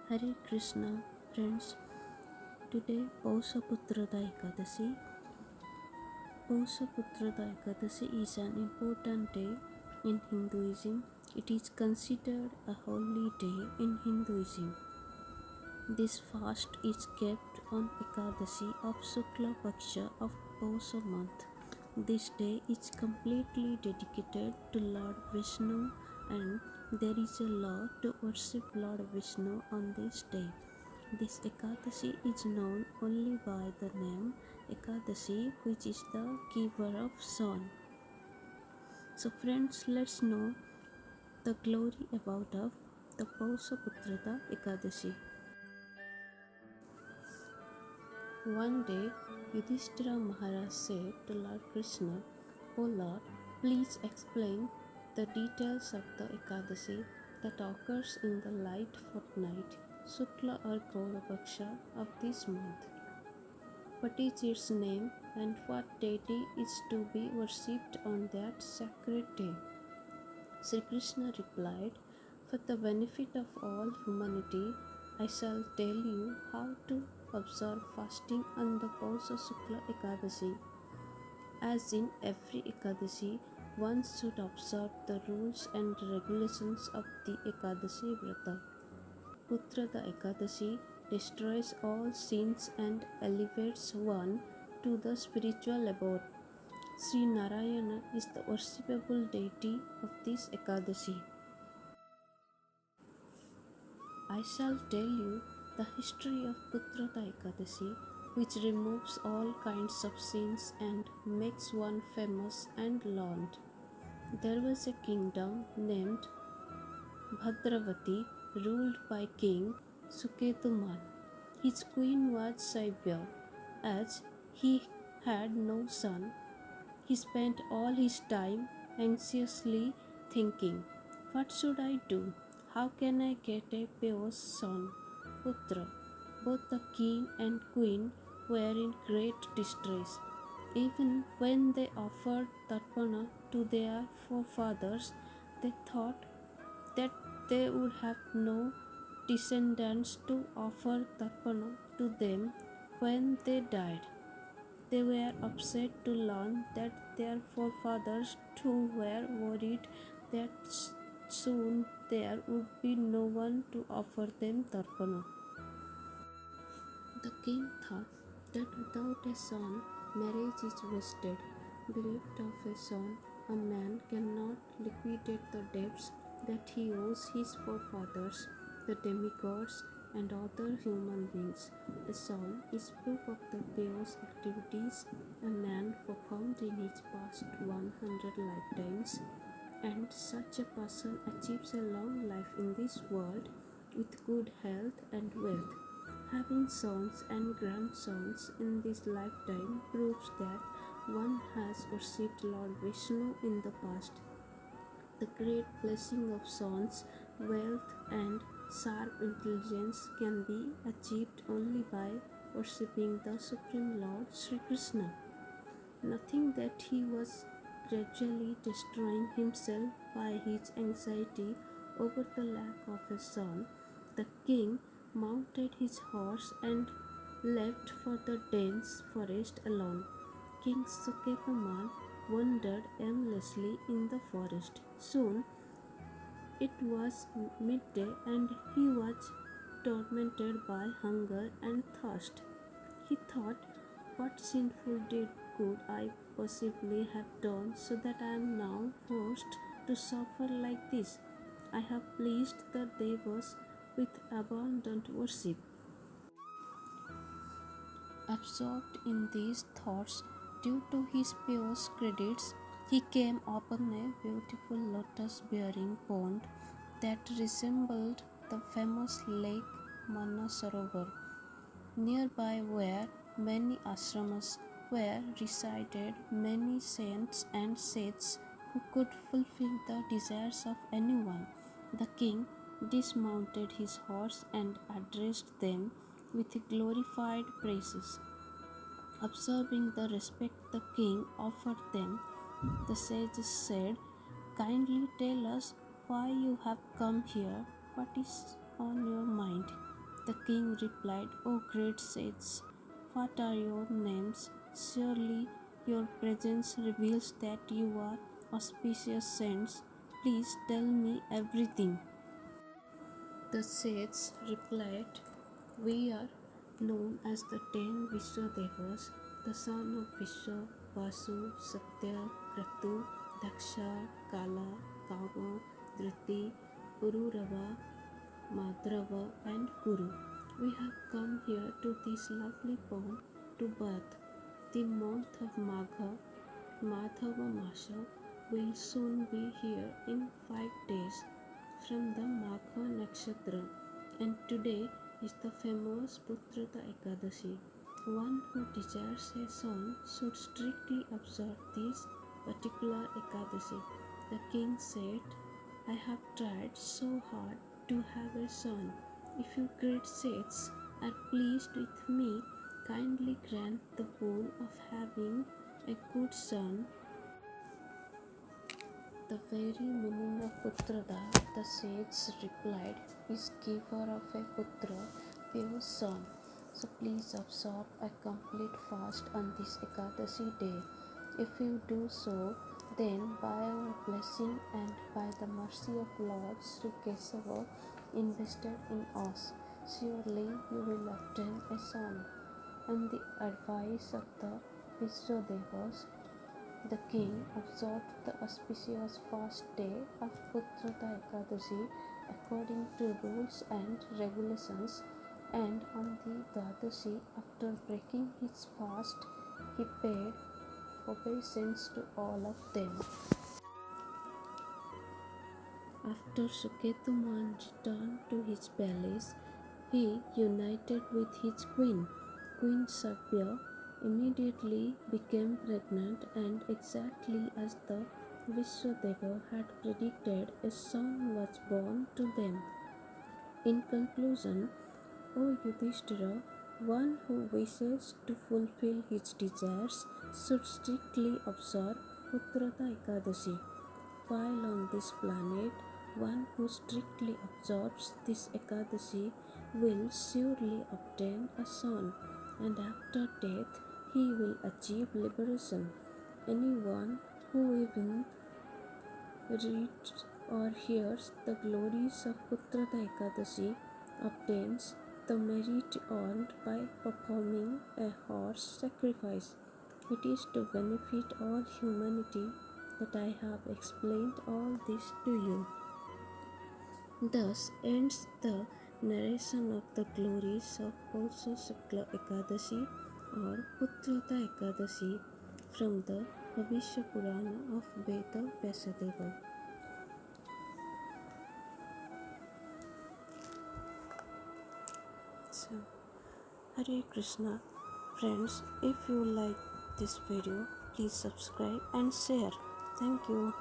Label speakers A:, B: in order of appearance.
A: Hare Krishna, friends. Today, Putrada Ekadashi. Putrada Ekadashi is an important day in Hinduism. It is considered a holy day in Hinduism. This fast is kept on Ekadashi of Shukla Paksha of Pausa month. This day is completely dedicated to Lord Vishnu, and there is a law to worship Lord Vishnu on this day. This Ekadashi is known only by the name Ekadashi, which is the giver of sun. So friends, let's know the glory about of the Putrada Ekadashi. One day, Yudhishthira Maharaj said to Lord Krishna, "O Lord, please explain the details of the Ekadashi that occurs in the light fortnight, Shukla or Gaurapaksha of this month. What is its name and what deity is to be worshipped on that sacred day?" Sri Krishna replied, "For the benefit of all humanity, I shall tell you how to observe fasting on the Pausa Shukla Ekadashi. As in every Ekadashi, one should observe the rules and regulations of the Ekadashi Vrata. Putrada Ekadashi destroys all sins and elevates one to the spiritual abode. Sri Narayana is the worshipable deity of this Ekadashi. I shall tell you the history of Putrada Ekadashi, which removes all kinds of sins and makes one famous and learned. There was a kingdom named Bhadravati, ruled by King Suketuman. His queen was Saibya. As he had no son, he spent all his time anxiously thinking, "What should I do? How can I get a pure son, Putra?" Both the king and queen were in great distress. Even when they offered tarpana to their forefathers, they thought that they would have no descendants to offer tarpana to them when they died. They were upset to learn that their forefathers too were worried that soon there would be no one to offer them tarpana. The king thought that without a son, marriage is wasted. Bereft of a son, a man cannot liquidate the debts that he owes his forefathers, the demigods, and other human beings. A son is proof of the pious activities a man performed in his past 100 lifetimes, and such a person achieves a long life in this world with good health and wealth. Having sons and grandsons in this lifetime proves that one has worshipped Lord Vishnu in the past. The great blessing of sons, wealth, and sharp intelligence can be achieved only by worshipping the Supreme Lord Sri Krishna. Nothing that he was gradually destroying himself by his anxiety over the lack of a son, the king mounted his horse and left for the dense forest alone. King Suketuman wandered aimlessly in the forest. Soon it was midday and he was tormented by hunger and thirst. He thought, "What sinful deed could I possibly have done so that I am now forced to suffer like this? I have pleased the devas with abundant worship." Absorbed in these thoughts, due to his pious credits, he came upon a beautiful lotus-bearing pond that resembled the famous lake Manasarovar. Nearby were many ashramas where resided many saints and sages who could fulfill the desires of anyone. The king dismounted his horse and addressed them with glorified praises. Observing the respect the king offered them, the sages said, "Kindly tell us why you have come here. What is on your mind?" The king replied, O great sages, what are your names? Surely your presence reveals that you are auspicious saints. Please tell me everything. The sages replied, We are known as the 10 Vishwadevas, the son of Vishwa, Vasu, Satya, Kratu, Daksha, Kala, Kama, Dhriti, Pururava, Madrava, and Kuru. We have come here to this lovely pond to bathe. The month of Madhava Masha, will soon be here in 5 days from the Magha Nakshatra, and today is the famous Putrada Ekadashi. One who desires a son should strictly observe this particular Ekadashi. The king said, I have tried so hard to have a son. If you great sages are pleased with me, kindly grant the boon of having a good son. The very meaning of Putrada, the sage replied, is giver of a putra, pure son. So please observe a complete fast on this Ekadashi day. If you do so, then by our blessing and by the mercy of Lord Sri Kesava invested in us, surely you will obtain a son. On the advice of the Vishwadevas, the king observed the auspicious fast day of Putrada Ekadashi according to rules and regulations, and on the Dwadashi, after breaking his fast, he paid obeisance to all of them. After Suketuman returned to his palace, he united with his queen. Queen Sabya immediately became pregnant, and exactly as the Vishwadeva had predicted, a son was born to them. In conclusion, O Yudhishthira, one who wishes to fulfill his desires should strictly observe Putrada Ekadashi. While on this planet, one who strictly observes this Ekadashi will surely obtain a son, and after death he will achieve liberation. Anyone who even reads or hears the glories of Putrada Ekadashi obtains the merit earned by performing a horse sacrifice. It is to benefit all humanity that I have explained all this to you. Thus ends the narration of the glories of Pausa Shukla Ekadashi or Putrada Ekadashi from the Bhavishya Purana of Veda Vyasadeva. So, Hare Krishna. Friends, if you like this video, please subscribe and share. Thank you.